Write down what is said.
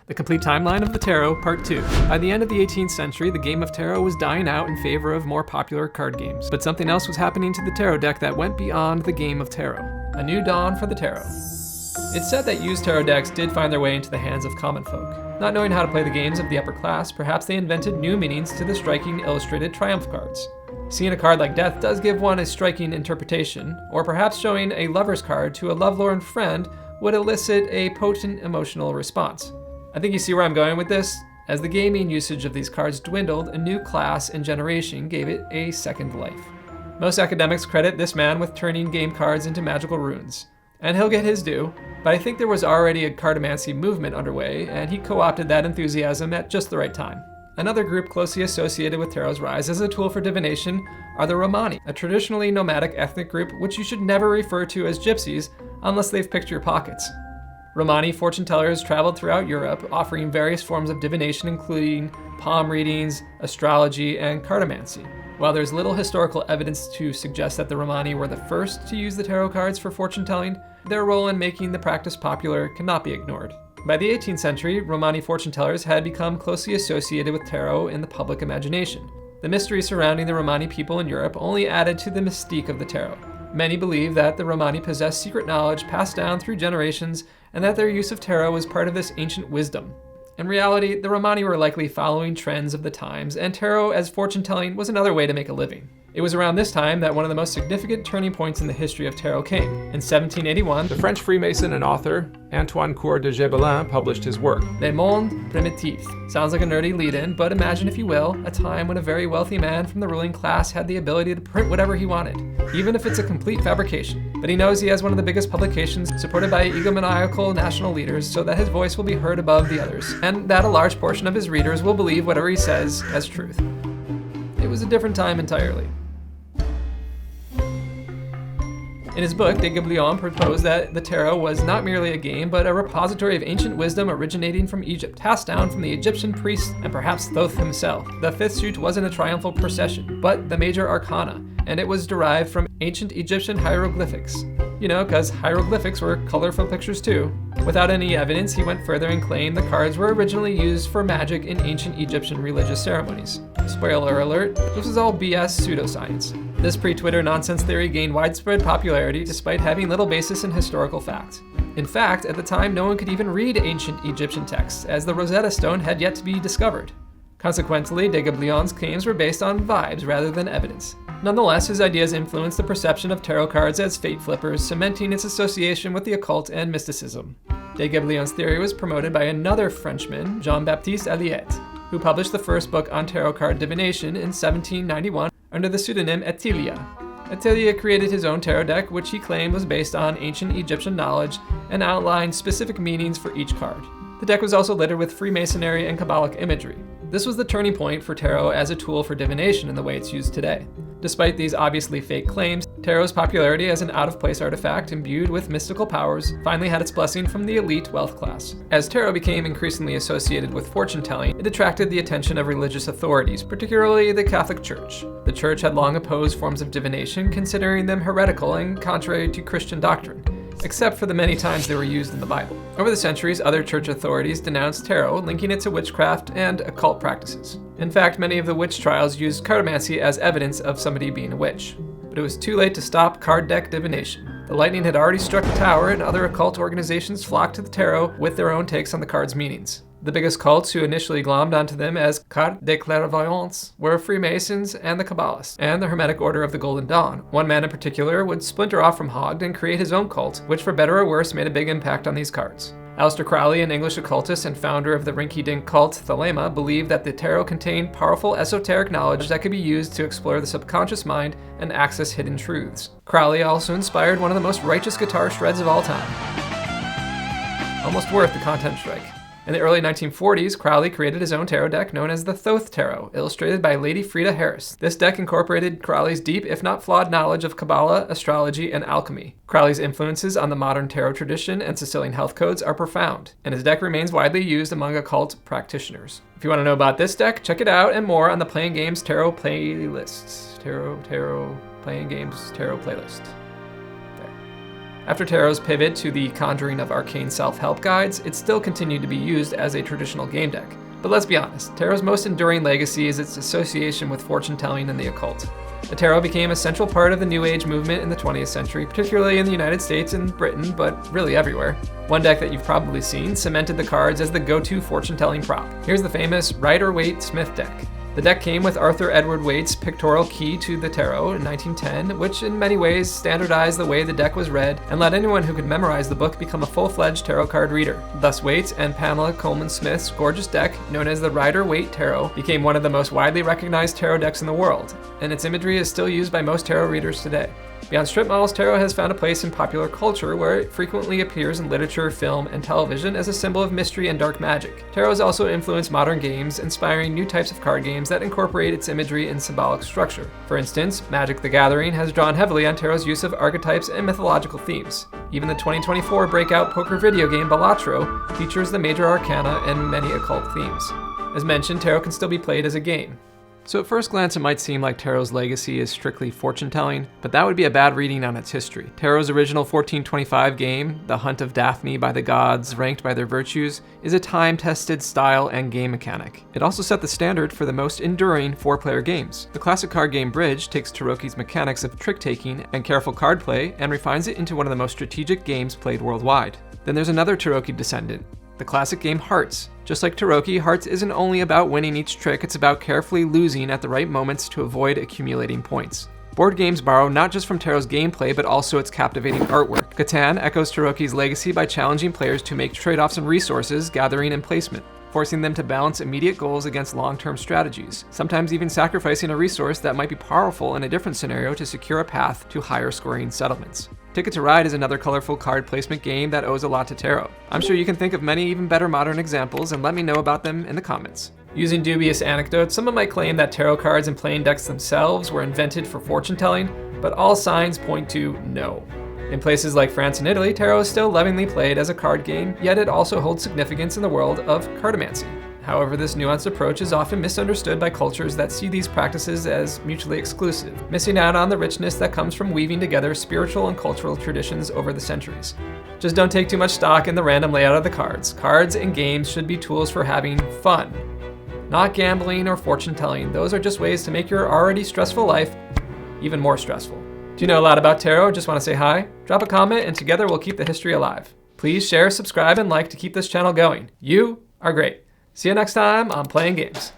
The Complete Timeline of the Tarot, Part 2. By the end of the 18th century, the game of tarot was dying out in favor of more popular card games. But something else was happening to the tarot deck that went beyond the game of tarot. A new dawn for the tarot. It's said that used tarot decks did find their way into the hands of common folk. Not knowing how to play the games of the upper class, perhaps they invented new meanings to the striking illustrated triumph cards. Seeing a card like Death does give one a striking interpretation, or perhaps showing a lover's card to a lovelorn friend would elicit a potent emotional response. I think you see where I'm going with this. As the gaming usage of these cards dwindled, a new class and generation gave it a second life. Most academics credit this man with turning game cards into magical runes. And he'll get his due, but I think there was already a cartomancy movement underway, and he co-opted that enthusiasm at just the right time. Another group closely associated with tarot's rise as a tool for divination are the Romani, a traditionally nomadic ethnic group which you should never refer to as gypsies unless they've picked your pockets. Romani fortune tellers traveled throughout Europe, offering various forms of divination including palm readings, astrology, and cartomancy. While there's little historical evidence to suggest that the Romani were the first to use the tarot cards for fortune telling, their role in making the practice popular cannot be ignored. By the 18th century, Romani fortune tellers had become closely associated with tarot in the public imagination. The mystery surrounding the Romani people in Europe only added to the mystique of the tarot. Many believe that the Romani possessed secret knowledge passed down through generations and that their use of tarot was part of this ancient wisdom. In reality, the Romani were likely following trends of the times, and tarot as fortune-telling was another way to make a living. It was around this time that one of the most significant turning points in the history of tarot came. In 1781, the French Freemason and author Antoine Court de Gébelin published his work. Le Monde Primitif. Sounds like a nerdy lead-in, but imagine, if you will, a time when a very wealthy man from the ruling class had the ability to print whatever he wanted, even if it's a complete fabrication. But he knows he has one of the biggest publications supported by egomaniacal national leaders so that his voice will be heard above the others, and that a large portion of his readers will believe whatever he says as truth. It was a different time entirely. In his book, de Gébelin proposed that the tarot was not merely a game, but a repository of ancient wisdom originating from Egypt, passed down from the Egyptian priests and perhaps Thoth himself. The fifth suit wasn't a triumphal procession, but the major arcana, and it was derived from ancient Egyptian hieroglyphics. You know, because hieroglyphics were colorful pictures too. Without any evidence, he went further and claimed the cards were originally used for magic in ancient Egyptian religious ceremonies. Spoiler alert, this was all BS pseudoscience. This pre-Twitter nonsense theory gained widespread popularity despite having little basis in historical fact. In fact, at the time, no one could even read ancient Egyptian texts, as the Rosetta Stone had yet to be discovered. Consequently, de Gébelin claims were based on vibes rather than evidence. Nonetheless, his ideas influenced the perception of tarot cards as fate flippers, cementing its association with the occult and mysticism. De Gébelin theory was promoted by another Frenchman, Jean-Baptiste Alliette, who published the first book on tarot card divination in 1791 under the pseudonym Etilia. Etilia created his own tarot deck, which he claimed was based on ancient Egyptian knowledge and outlined specific meanings for each card. The deck was also littered with Freemasonry and Kabbalic imagery. This was the turning point for tarot as a tool for divination in the way it's used today. Despite these obviously fake claims, tarot's popularity as an out-of-place artifact imbued with mystical powers finally had its blessing from the elite wealth class. As tarot became increasingly associated with fortune-telling, it attracted the attention of religious authorities, particularly the Catholic Church. The Church had long opposed forms of divination, considering them heretical and contrary to Christian doctrine, except for the many times they were used in the Bible. Over the centuries, other church authorities denounced tarot, linking it to witchcraft and occult practices. In fact, many of the witch trials used cartomancy as evidence of somebody being a witch. But it was too late to stop card deck divination. The lightning had already struck the tower, and other occult organizations flocked to the tarot with their own takes on the card's meanings. The biggest cults who initially glommed onto them as cartes de clairvoyance were Freemasons and the Kabbalists, and the Hermetic Order of the Golden Dawn. One man in particular would splinter off from Hogg and create his own cult, which for better or worse made a big impact on these cards. Aleister Crowley, an English occultist and founder of the rinky-dink cult Thelema, believed that the tarot contained powerful esoteric knowledge that could be used to explore the subconscious mind and access hidden truths. Crowley also inspired one of the most righteous guitar shreds of all time. Almost worth the content strike. In the early 1940s, Crowley created his own tarot deck known as the Thoth Tarot, illustrated by Lady Frida Harris. This deck incorporated Crowley's deep, if not flawed, knowledge of Kabbalah, astrology, and alchemy. Crowley's influences on the modern tarot tradition and Sicilian health codes are profound, and his deck remains widely used among occult practitioners. If you want to know about this deck, check it out and more on the Playing Games Tarot playlists. Tarot, Playing Games Tarot playlist. There. After Tarot's pivot to the conjuring of arcane self-help guides, it still continued to be used as a traditional game deck. But let's be honest, Tarot's most enduring legacy is its association with fortune-telling and the occult. The tarot became a central part of the New Age movement in the 20th century, particularly in the United States and Britain, but really everywhere. One deck that you've probably seen cemented the cards as the go-to fortune-telling prop. Here's the famous Rider-Waite-Smith deck. The deck came with Arthur Edward Waite's pictorial key to the tarot in 1910, which in many ways standardized the way the deck was read and let anyone who could memorize the book become a full-fledged tarot card reader. Thus, Waite and Pamela Coleman Smith's gorgeous deck, known as the Rider-Waite Tarot, became one of the most widely recognized tarot decks in the world, and its imagery is still used by most tarot readers today. Beyond strip malls, tarot has found a place in popular culture where it frequently appears in literature, film, and television as a symbol of mystery and dark magic. Tarot has also influenced modern games, inspiring new types of card games that incorporate its imagery and symbolic structure. For instance, Magic the Gathering has drawn heavily on Tarot's use of archetypes and mythological themes. Even the 2024 breakout poker video game Balatro features the major arcana and many occult themes. As mentioned, Tarot can still be played as a game. So at first glance, it might seem like Tarot's legacy is strictly fortune-telling, but that would be a bad reading on its history. Tarot's original 1425 game, The Hunt of Daphne by the Gods, ranked by their virtues, is a time-tested style and game mechanic. It also set the standard for the most enduring 4-player games. The classic card game Bridge takes Taroki's mechanics of trick-taking and careful card play and refines it into one of the most strategic games played worldwide. Then there's another Taroki descendant, the classic game Hearts. Just like Taroki, Hearts isn't only about winning each trick, it's about carefully losing at the right moments to avoid accumulating points. Board games borrow not just from Tarot's gameplay, but also its captivating artwork. Catan echoes Taroki's legacy by challenging players to make trade-offs in resources, gathering, and placement, forcing them to balance immediate goals against long-term strategies, sometimes even sacrificing a resource that might be powerful in a different scenario to secure a path to higher scoring settlements. Ticket to Ride is another colorful card placement game that owes a lot to Tarot. I'm sure you can think of many even better modern examples, and let me know about them in the comments. Using dubious anecdotes, someone might claim that tarot cards and playing decks themselves were invented for fortune-telling, but all signs point to no. In places like France and Italy, tarot is still lovingly played as a card game, yet it also holds significance in the world of cartomancy. However, this nuanced approach is often misunderstood by cultures that see these practices as mutually exclusive, missing out on the richness that comes from weaving together spiritual and cultural traditions over the centuries. Just don't take too much stock in the random layout of the cards. Cards and games should be tools for having fun, not gambling or fortune-telling. Those are just ways to make your already stressful life even more stressful. Do you know a lot about tarot or just want to say hi? Drop a comment and together we'll keep the history alive. Please share, subscribe, and like to keep this channel going. You are great. See you next time on Playing Games.